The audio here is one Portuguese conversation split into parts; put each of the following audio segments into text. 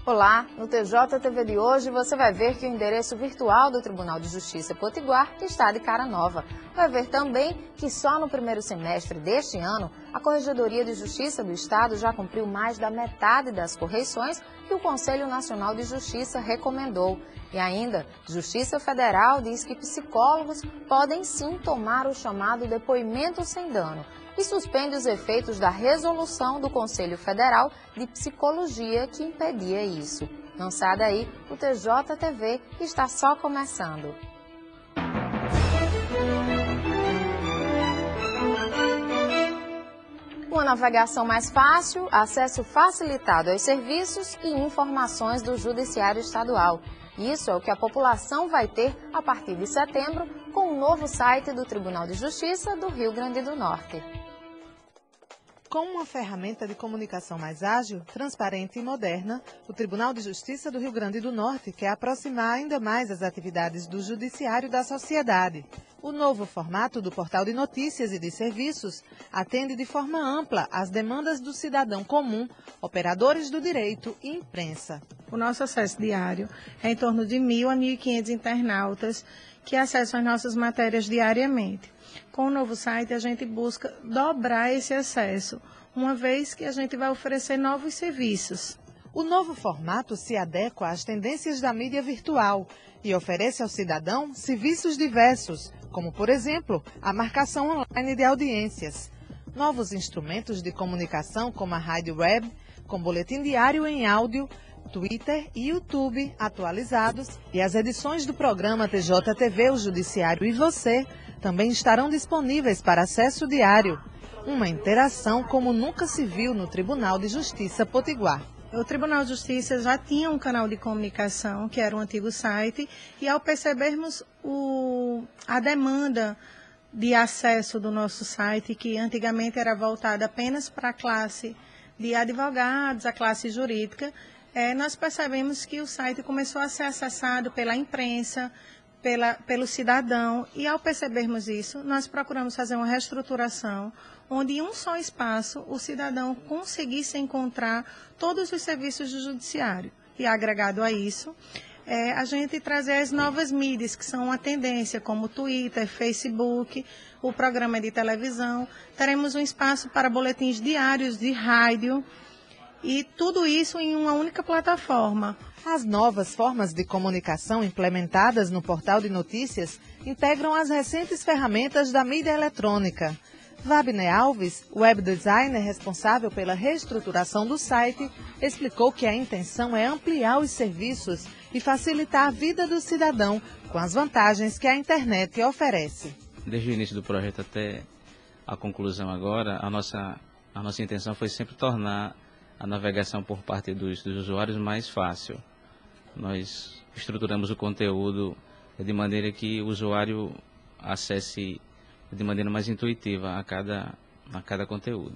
Olá, no TJTV de hoje você vai ver que o endereço virtual do Tribunal de Justiça Potiguar está de cara nova. Vai ver também que só no primeiro semestre deste ano, a Corregedoria de Justiça do Estado já cumpriu mais da metade das correições que o Conselho Nacional de Justiça recomendou. E ainda, Justiça Federal diz que psicólogos podem sim tomar o chamado depoimento sem dano e suspende os efeitos da resolução do Conselho Federal de Psicologia que impedia isso. Não sai daí, o TJTV está só começando. Uma navegação mais fácil, acesso facilitado aos serviços e informações do Judiciário Estadual. Isso é o que a população vai ter a partir de setembro com o novo site do Tribunal de Justiça do Rio Grande do Norte. Com uma ferramenta de comunicação mais ágil, transparente e moderna, o Tribunal de Justiça do Rio Grande do Norte quer aproximar ainda mais as atividades do Judiciário da sociedade. O novo formato do portal de notícias e de serviços atende de forma ampla às demandas do cidadão comum, operadores do direito e imprensa. O nosso acesso diário é em torno de 1.000 a 1.500 internautas que acessam as nossas matérias diariamente. Com o novo site, a gente busca dobrar esse acesso, uma vez que a gente vai oferecer novos serviços. O novo formato se adequa às tendências da mídia virtual e oferece ao cidadão serviços diversos, como, por exemplo, a marcação online de audiências. Novos instrumentos de comunicação, como a rádio web, com boletim diário em áudio, Twitter e YouTube atualizados, e as edições do programa TJTV, o Judiciário e Você, também estarão disponíveis para acesso diário. Uma interação como nunca se viu no Tribunal de Justiça Potiguar. O Tribunal de Justiça já tinha um canal de comunicação, que era o antigo site, e ao percebermos a demanda de acesso do nosso site, que antigamente era voltada apenas para a classe de advogados, a classe jurídica, nós percebemos que o site começou a ser acessado pela imprensa, pelo cidadão, e ao percebermos isso, nós procuramos fazer uma reestruturação, onde em um só espaço o cidadão conseguisse encontrar todos os serviços do judiciário. E agregado a isso, a gente trazer as novas mídias, que são uma tendência, como Twitter, Facebook, o programa de televisão. Teremos um espaço para boletins diários de rádio, e tudo isso em uma única plataforma. As novas formas de comunicação implementadas no portal de notícias integram as recentes ferramentas da mídia eletrônica. Wabner Alves, web designer responsável pela reestruturação do site, explicou que a intenção é ampliar os serviços e facilitar a vida do cidadão com as vantagens que a internet oferece. Desde o início do projeto até a conclusão agora, a nossa intenção foi sempre tornar a navegação por parte dos usuários mais fácil. Nós estruturamos o conteúdo de maneira que o usuário acesse de maneira mais intuitiva a cada conteúdo.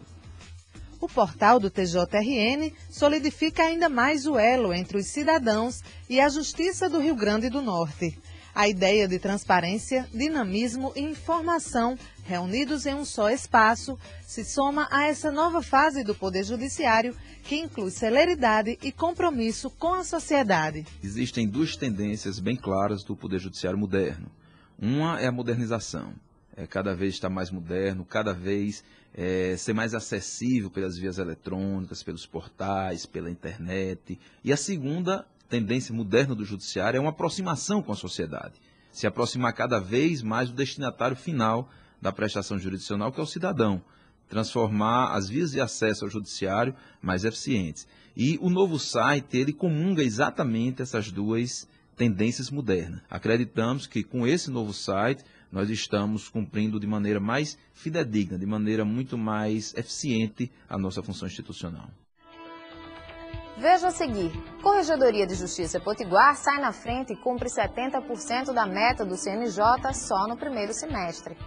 O portal do TJRN solidifica ainda mais o elo entre os cidadãos e a Justiça do Rio Grande do Norte. A ideia de transparência, dinamismo e informação reunidos em um só espaço se soma a essa nova fase do Poder Judiciário que inclui celeridade e compromisso com a sociedade. Existem duas tendências bem claras do Poder Judiciário moderno. Uma é a modernização. Cada vez está mais moderno, cada vez ser mais acessível pelas vias eletrônicas, pelos portais, pela internet. E a segunda tendência moderna do judiciário é uma aproximação com a sociedade. Se aproximar cada vez mais do destinatário final da prestação jurisdicional, que é o cidadão. Transformar as vias de acesso ao judiciário mais eficientes. E o novo site, ele comunga exatamente essas duas tendências modernas. Acreditamos que com esse novo site, nós estamos cumprindo de maneira mais fidedigna, de maneira muito mais eficiente a nossa função institucional. Veja a seguir, Corregedoria de Justiça Potiguar sai na frente e cumpre 70% da meta do CNJ só no primeiro semestre.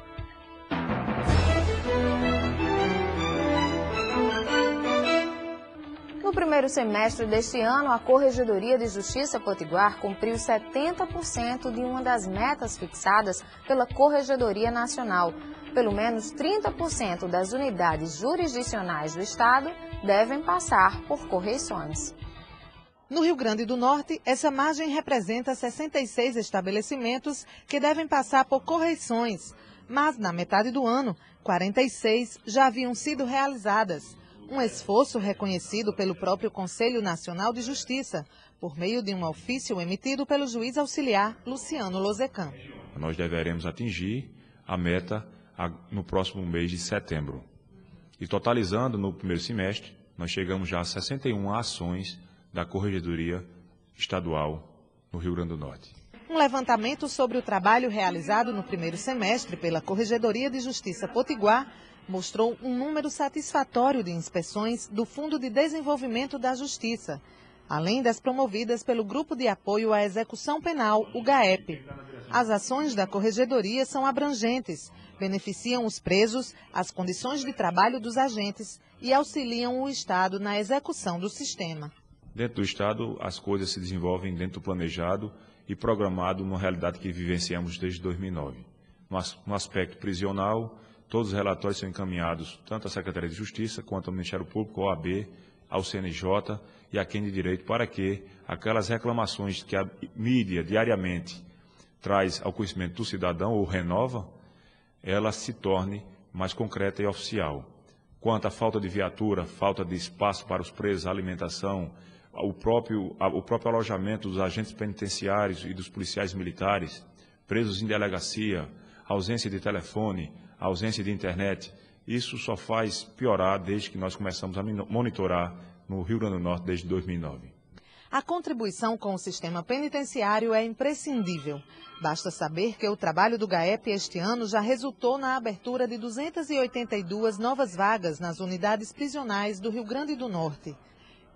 No primeiro semestre deste ano, a Corregedoria de Justiça Potiguar cumpriu 70% de uma das metas fixadas pela Corregedoria Nacional. Pelo menos 30% das unidades jurisdicionais do Estado devem passar por correições. No Rio Grande do Norte, essa margem representa 66 estabelecimentos que devem passar por correções, mas na metade do ano, 46 já haviam sido realizadas. Um esforço reconhecido pelo próprio Conselho Nacional de Justiça, por meio de um ofício emitido pelo juiz auxiliar Luciano Lozecan. Nós deveremos atingir a meta no próximo mês de setembro. E totalizando no primeiro semestre, nós chegamos já a 61 ações da Corregedoria Estadual no Rio Grande do Norte. Um levantamento sobre o trabalho realizado no primeiro semestre pela Corregedoria de Justiça Potiguar mostrou um número satisfatório de inspeções do Fundo de Desenvolvimento da Justiça, além das promovidas pelo Grupo de Apoio à Execução Penal, o GAEP. As ações da Corregedoria são abrangentes, beneficiam os presos, as condições de trabalho dos agentes e auxiliam o Estado na execução do sistema. Dentro do Estado, as coisas se desenvolvem dentro do planejado e programado numa realidade que vivenciamos desde 2009. No aspecto prisional, todos os relatórios são encaminhados tanto à Secretaria de Justiça quanto ao Ministério Público, ao OAB, ao CNJ e a quem de direito, para que aquelas reclamações que a mídia diariamente traz ao conhecimento do cidadão ou renova, ela se torne mais concreta e oficial. Quanto à falta de viatura, falta de espaço para os presos, alimentação, o próprio alojamento dos agentes penitenciários e dos policiais militares, presos em delegacia, ausência de telefone, ausência de internet, isso só faz piorar desde que nós começamos a monitorar no Rio Grande do Norte desde 2009. A contribuição com o sistema penitenciário é imprescindível. Basta saber que o trabalho do GAEP este ano já resultou na abertura de 282 novas vagas nas unidades prisionais do Rio Grande do Norte.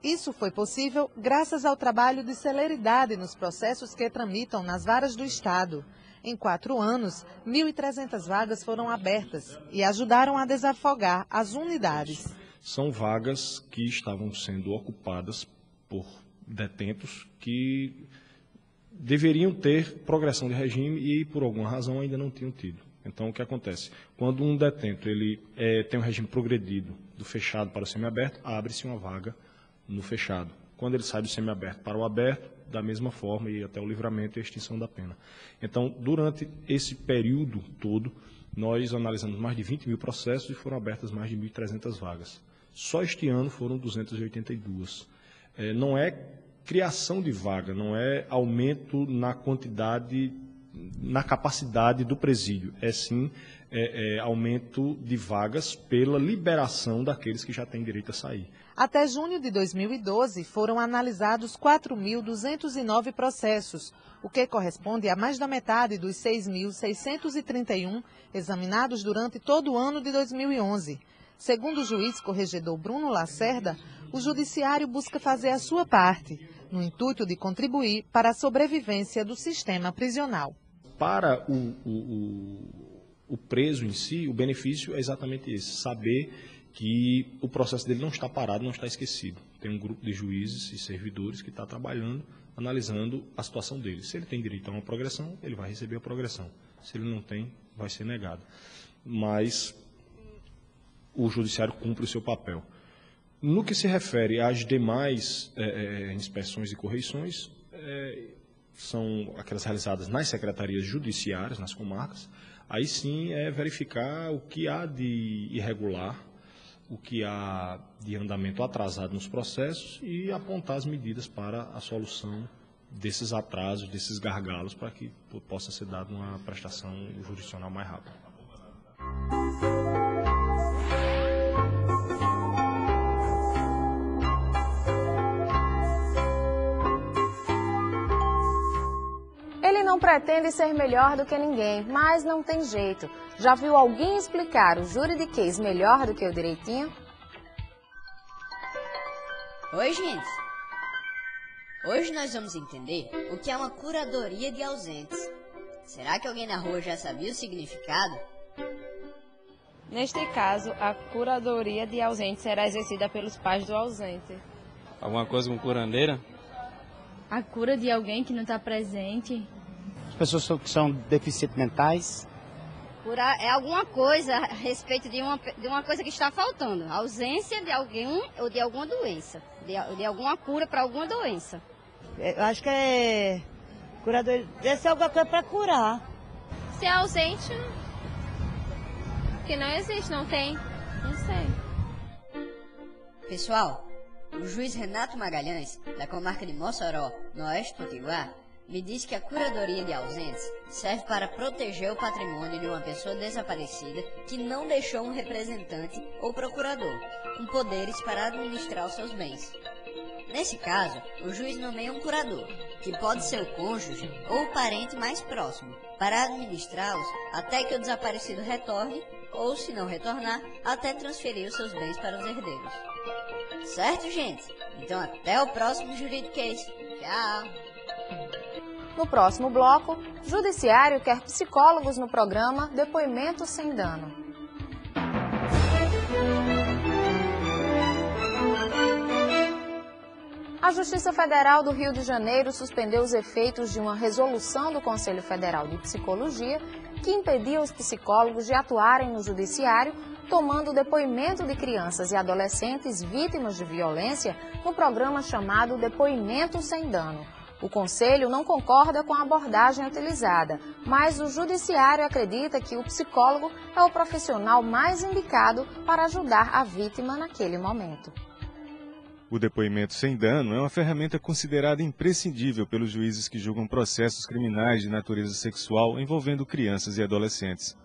Isso foi possível graças ao trabalho de celeridade nos processos que tramitam nas varas do Estado. Em 4 anos, 1.300 vagas foram abertas e ajudaram a desafogar as unidades. São vagas que estavam sendo ocupadas por detentos que deveriam ter progressão de regime e, por alguma razão, ainda não tinham tido. Então, o que acontece? Quando um detento ele, tem um regime progredido do fechado para o semiaberto, abre-se uma vaga no fechado. Quando ele sai do semiaberto para o aberto, da mesma forma, e até o livramento e a extinção da pena. Então, durante esse período todo, nós analisamos mais de 20 mil processos e foram abertas mais de 1.300 vagas. Só este ano foram 282. Não é criação de vaga, não é aumento na quantidade, na capacidade do presídio, é sim aumento de vagas pela liberação daqueles que já têm direito a sair. Até junho de 2012, foram analisados 4.209 processos, o que corresponde a mais da metade dos 6.631 examinados durante todo o ano de 2011. Segundo o juiz corregedor Bruno Lacerda, o judiciário busca fazer a sua parte, no intuito de contribuir para a sobrevivência do sistema prisional. Para o preso em si, o benefício é exatamente esse, saber que o processo dele não está parado, não está esquecido. Tem um grupo de juízes e servidores que está trabalhando, analisando a situação dele. Se ele tem direito a uma progressão, ele vai receber a progressão. Se ele não tem, vai ser negado. Mas o judiciário cumpre o seu papel. No que se refere às demais inspeções e correições, são aquelas realizadas nas secretarias judiciárias, nas comarcas. Aí sim é verificar o que há de irregular, o que há de andamento atrasado nos processos e apontar as medidas para a solução desses atrasos, desses gargalos, para que possa ser dada uma prestação jurisdicional mais rápida. Ele não pretende ser melhor do que ninguém, mas não tem jeito. Já viu alguém explicar o juridiquês melhor do que o direitinho? Oi, gente! Hoje nós vamos entender o que é uma curadoria de ausentes. Será que alguém na rua já sabia o significado? Neste caso, a curadoria de ausentes será exercida pelos pais do ausente. Alguma coisa com curandeira? A cura de alguém que não está presente. As pessoas que são deficientes mentais. Curar é alguma coisa a respeito de uma coisa que está faltando. A ausência de alguém ou de alguma doença. De alguma cura para alguma doença. Eu acho que é curador. Deve ser alguma coisa para curar. Se é ausente, que não existe, não tem. Não sei. Pessoal, o juiz Renato Magalhães, da comarca de Mossoró, no oeste potiguar, me diz que a curadoria de ausentes serve para proteger o patrimônio de uma pessoa desaparecida que não deixou um representante ou procurador, com poderes para administrar os seus bens. Nesse caso, o juiz nomeia um curador, que pode ser o cônjuge ou o parente mais próximo, para administrá-los até que o desaparecido retorne, ou, se não retornar, até transferir os seus bens para os herdeiros. Certo, gente? Então até o próximo Juridiquês. Tchau! No próximo bloco, Judiciário quer psicólogos no programa Depoimento Sem Dano. A Justiça Federal do Rio de Janeiro suspendeu os efeitos de uma resolução do Conselho Federal de Psicologia que impedia os psicólogos de atuarem no Judiciário, tomando o depoimento de crianças e adolescentes vítimas de violência no programa chamado Depoimento Sem Dano. O Conselho não concorda com a abordagem utilizada, mas o Judiciário acredita que o psicólogo é o profissional mais indicado para ajudar a vítima naquele momento. O depoimento sem dano é uma ferramenta considerada imprescindível pelos juízes que julgam processos criminais de natureza sexual envolvendo crianças e adolescentes.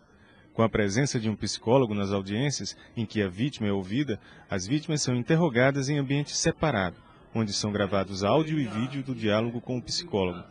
Com a presença de um psicólogo nas audiências, em que a vítima é ouvida, as vítimas são interrogadas em ambiente separado, onde são gravados áudio e vídeo do diálogo com o psicólogo.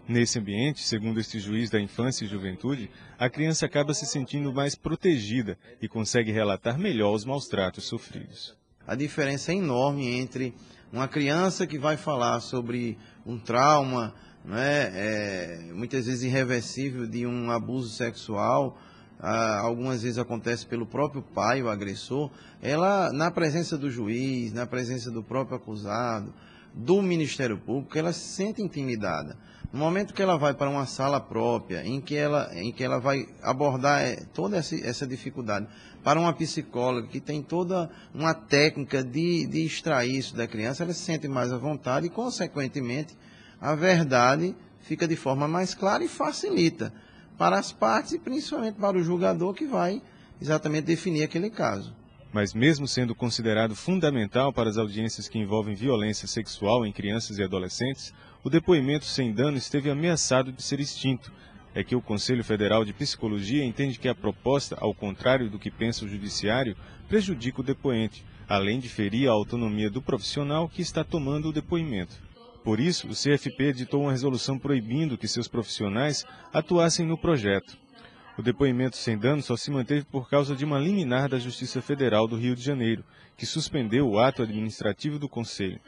Nesse ambiente, segundo este juiz da infância e juventude, a criança acaba se sentindo mais protegida e consegue relatar melhor os maus-tratos sofridos. A diferença é enorme entre uma criança que vai falar sobre um trauma, né, muitas vezes irreversível, de um abuso sexual, algumas vezes acontece pelo próprio pai, o agressor, ela, na presença do juiz, na presença do próprio acusado, do Ministério Público, ela se sente intimidada. No momento que ela vai para uma sala própria, em que ela vai abordar toda essa dificuldade, para uma psicóloga que tem toda uma técnica de extrair isso da criança, ela se sente mais à vontade e, consequentemente, a verdade fica de forma mais clara e facilita para as partes e principalmente para o julgador que vai exatamente definir aquele caso. Mas mesmo sendo considerado fundamental para as audiências que envolvem violência sexual em crianças e adolescentes, o depoimento sem dano esteve ameaçado de ser extinto. É que o Conselho Federal de Psicologia entende que a proposta, ao contrário do que pensa o Judiciário, prejudica o depoente, além de ferir a autonomia do profissional que está tomando o depoimento. Por isso, o CFP editou uma resolução proibindo que seus profissionais atuassem no projeto. O depoimento sem dano só se manteve por causa de uma liminar da Justiça Federal do Rio de Janeiro, que suspendeu o ato administrativo do Conselho.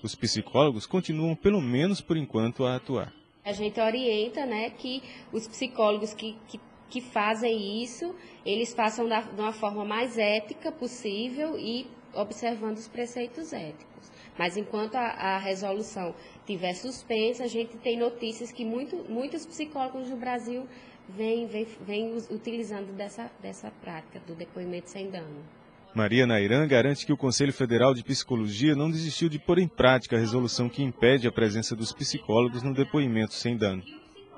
Os psicólogos continuam, pelo menos por enquanto, a atuar. A gente orienta, né, que os psicólogos que fazem isso, eles façam de uma forma mais ética possível e observando os preceitos éticos. Mas enquanto a resolução estiver suspensa, a gente tem notícias que muitos psicólogos do Brasil vêm utilizando dessa prática do depoimento sem dano. Maria Nairan garante que o Conselho Federal de Psicologia não desistiu de pôr em prática a resolução que impede a presença dos psicólogos no depoimento sem dano.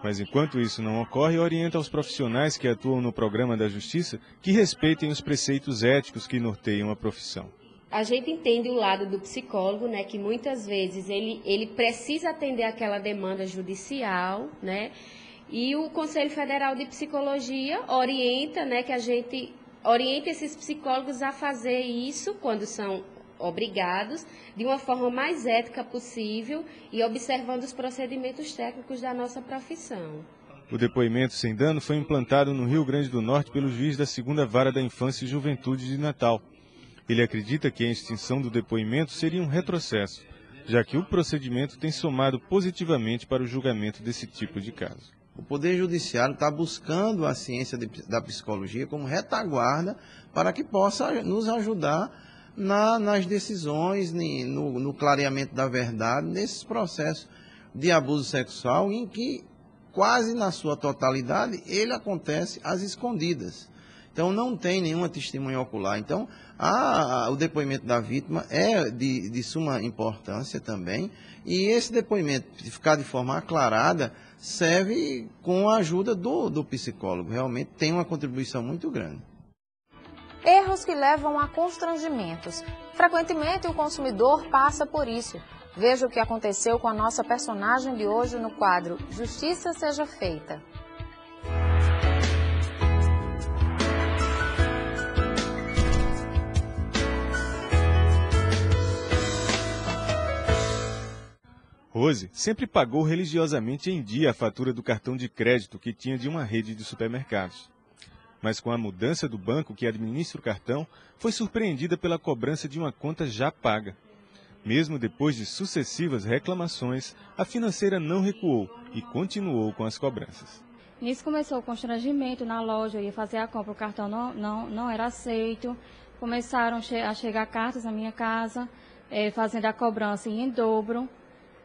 Mas enquanto isso não ocorre, orienta aos profissionais que atuam no programa da Justiça que respeitem os preceitos éticos que norteiam a profissão. A gente entende o lado do psicólogo, né, que muitas vezes ele precisa atender aquela demanda judicial, né, e o Conselho Federal de Psicologia orienta, né, que a gente orienta esses psicólogos a fazer isso quando são obrigados, de uma forma mais ética possível e observando os procedimentos técnicos da nossa profissão. O depoimento sem dano foi implantado no Rio Grande do Norte pelo juiz da 2ª Vara da Infância e Juventude de Natal. Ele acredita que a extinção do depoimento seria um retrocesso, já que o procedimento tem somado positivamente para o julgamento desse tipo de caso. O Poder Judiciário está buscando a ciência da psicologia como retaguarda para que possa nos ajudar nas decisões, no clareamento da verdade, nesses processos de abuso sexual em que quase na sua totalidade, ele acontece às escondidas. Então, não tem nenhuma testemunha ocular. Então, o depoimento da vítima é de suma importância também. E esse depoimento, de ficar de forma aclarada, serve com a ajuda do psicólogo. Realmente tem uma contribuição muito grande. Erros que levam a constrangimentos. Frequentemente, o consumidor passa por isso. Veja o que aconteceu com a nossa personagem de hoje no quadro Justiça Seja Feita. Rose sempre pagou religiosamente em dia a fatura do cartão de crédito que tinha de uma rede de supermercados. Mas com a mudança do banco que administra o cartão, foi surpreendida pela cobrança de uma conta já paga. Mesmo depois de sucessivas reclamações, a financeira não recuou e continuou com as cobranças. Nisso começou o constrangimento na loja, eu ia fazer a compra, o cartão não era aceito. Começaram a chegar cartas na minha casa, fazendo a cobrança em dobro.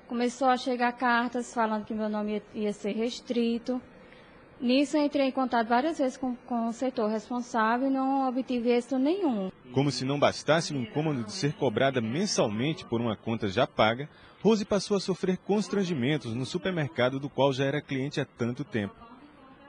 Começou a chegar cartas falando que meu nome ia ser restrito. Nisso, eu entrei em contato várias vezes com o setor responsável e não obtive êxito nenhum. Como se não bastasse o incômodo de ser cobrada mensalmente por uma conta já paga, Rose passou a sofrer constrangimentos no supermercado do qual já era cliente há tanto tempo.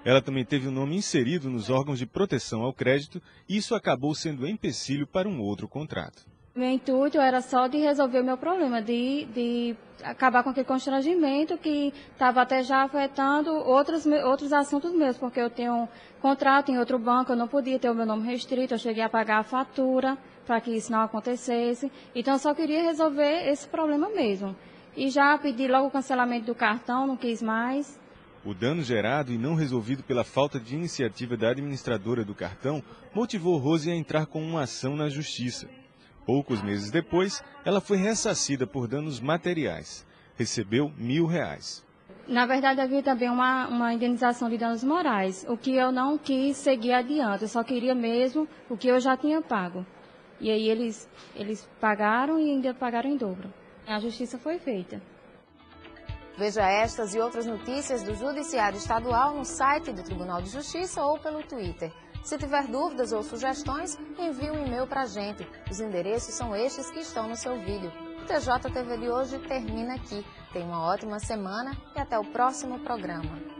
Ela também teve o nome inserido nos órgãos de proteção ao crédito e isso acabou sendo empecilho para um outro contrato. Meu intuito era só de resolver o meu problema, de acabar com aquele constrangimento que estava até já afetando outros assuntos meus, porque eu tenho um contrato em outro banco, eu não podia ter o meu nome restrito, eu cheguei a pagar a fatura para que isso não acontecesse. Então, eu só queria resolver esse problema mesmo. E já pedi logo o cancelamento do cartão, não quis mais. O dano gerado e não resolvido pela falta de iniciativa da administradora do cartão motivou Rose a entrar com uma ação na justiça. Poucos meses depois, ela foi ressarcida por danos materiais. Recebeu R$1.000. Na verdade, havia também uma indenização de danos morais, o que eu não quis seguir adiante. Eu só queria mesmo o que eu já tinha pago. E aí eles pagaram e ainda pagaram em dobro. A justiça foi feita. Veja estas e outras notícias do Judiciário Estadual no site do Tribunal de Justiça ou pelo Twitter. Se tiver dúvidas ou sugestões, envie um e-mail para a gente. Os endereços são estes que estão no seu vídeo. O TJTV de hoje termina aqui. Tenha uma ótima semana e até o próximo programa.